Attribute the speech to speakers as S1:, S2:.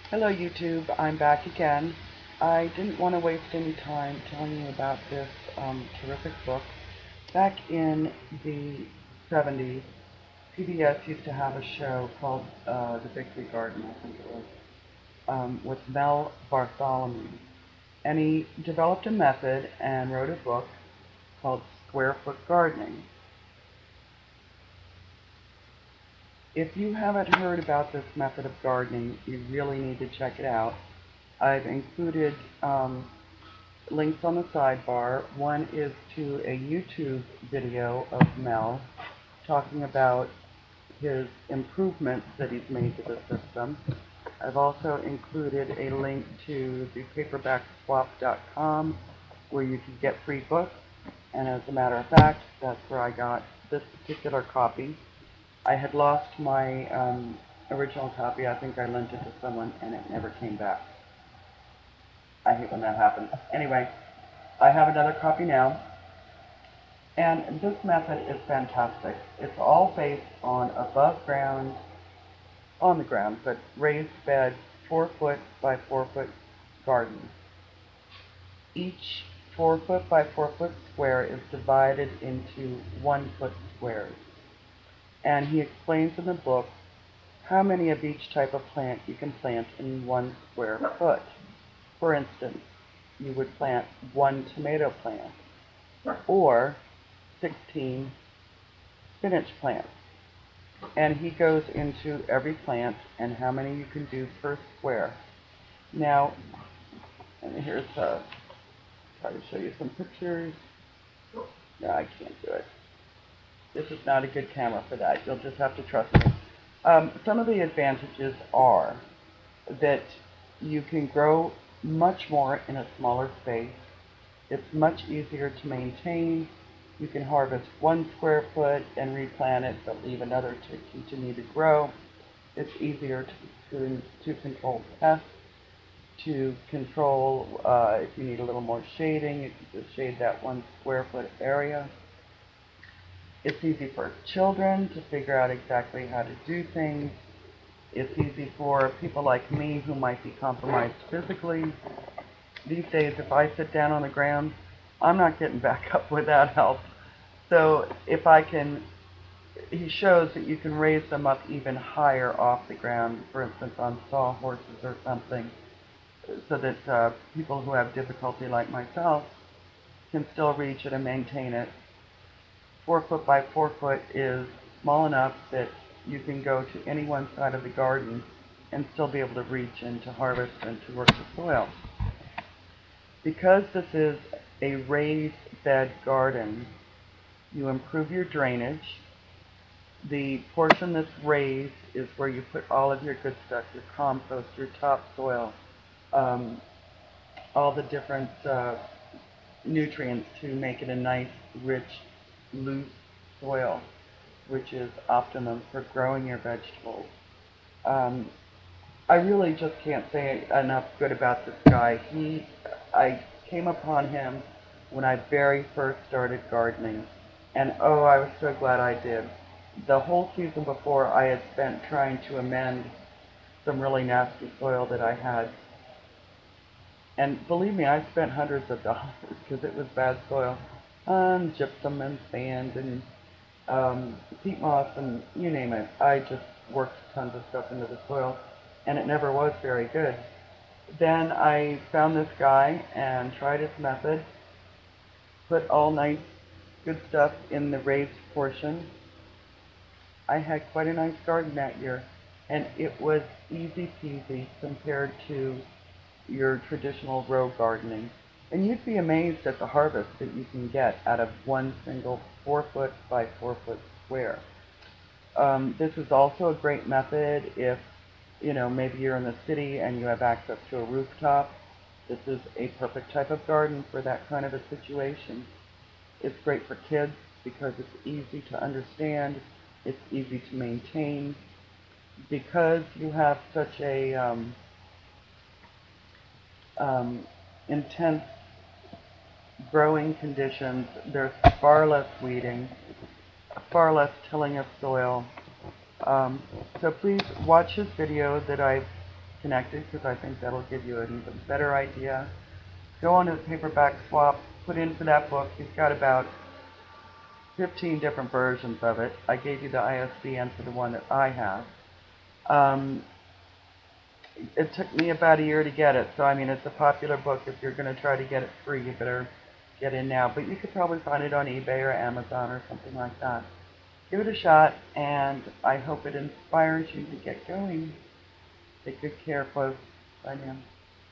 S1: Hello YouTube, I'm back again. I didn't want to waste any time telling you about this terrific book. Back in the 70s, PBS used to have a show called The Victory Garden, I think it was, with Mel Bartholomew. And he developed a method and wrote a book called Square Foot Gardening. If you haven't heard about this method of gardening, you really need to check it out. I've included links on the sidebar. One is to a YouTube video of Mel talking about his improvements that he's made to the system. I've also included a link to the PAPERBACKSWAP.com where you can get free books. And as a matter of fact, that's where I got this particular copy. I had lost my original copy. I think I lent it to someone and it never came back. I hate when that happens. Anyway, I have another copy now, and this method is fantastic. It's all based on above ground, on the ground, but raised bed, 4-foot by 4-foot gardens. Each 4-foot by 4-foot square is divided into 1-foot squares. And he explains in the book how many of each type of plant you can plant in 1 square foot. For instance, you would plant 1 tomato plant or 16 spinach plants. And he goes into every plant and how many you can do per square. Now, and here's try to show you some pictures. No, I can't do it. This is not a good camera for that. You'll just have to trust me. Some of the advantages are that you can grow much more in a smaller space. It's much easier to maintain. You can harvest 1 square foot and replant it, but leave another to continue to grow. It's easier to control pests, to control if you need a little more shading, you can just shade that 1 square foot area. It's easy for children to figure out exactly how to do things. It's easy for people like me who might be compromised physically. These days, if I sit down on the ground, I'm not getting back up without help. So if I can, he shows that you can raise them up even higher off the ground, for instance on sawhorses or something, so that people who have difficulty like myself can still reach it and maintain it. 4-foot by 4-foot is small enough that you can go to any one side of the garden and still be able to reach and to harvest and to work the soil. Because this is a raised bed garden, you improve your drainage. The portion that's raised is where you put all of your good stuff, your compost, your topsoil, all the different nutrients to make it a nice, rich, loose soil, which is optimum for growing your vegetables. I really just can't say enough good about this guy. I came upon him when I very first started gardening, and oh, I was so glad I did. The whole season before I had spent trying to amend some really nasty soil that I had. And believe me, I spent hundreds of dollars because it was bad soil on gypsum and sand and peat moss and you name it. I just worked tons of stuff into the soil and it never was very good. Then I found this guy and tried his method, put all nice good stuff in the raised portion. I had quite a nice garden that year, and it was easy peasy compared to your traditional row gardening. And you'd be amazed at the harvest that you can get out of 1 single 4-foot by 4-foot square. This is also a great method if, maybe you're in the city and you have access to a rooftop. This is a perfect type of garden for that kind of a situation. It's great for kids because it's easy to understand, it's easy to maintain. Because you have such a intense growing conditions, there's far less weeding, far less tilling of soil. So please watch his video that I've connected, because I think that'll give you an even better idea. Go on to the Paperback Swap, put in for that book. He's got about 15 different versions of it. I gave you the ISBN for the one that I have. Um, it took me about a year to get it, so I mean, it's a popular book. If you're going to try to get it free, you better get in now. But you could probably find it on eBay or Amazon or something like that. Give it a shot, and I hope it inspires you to get going. Take good care, folks. Bye now.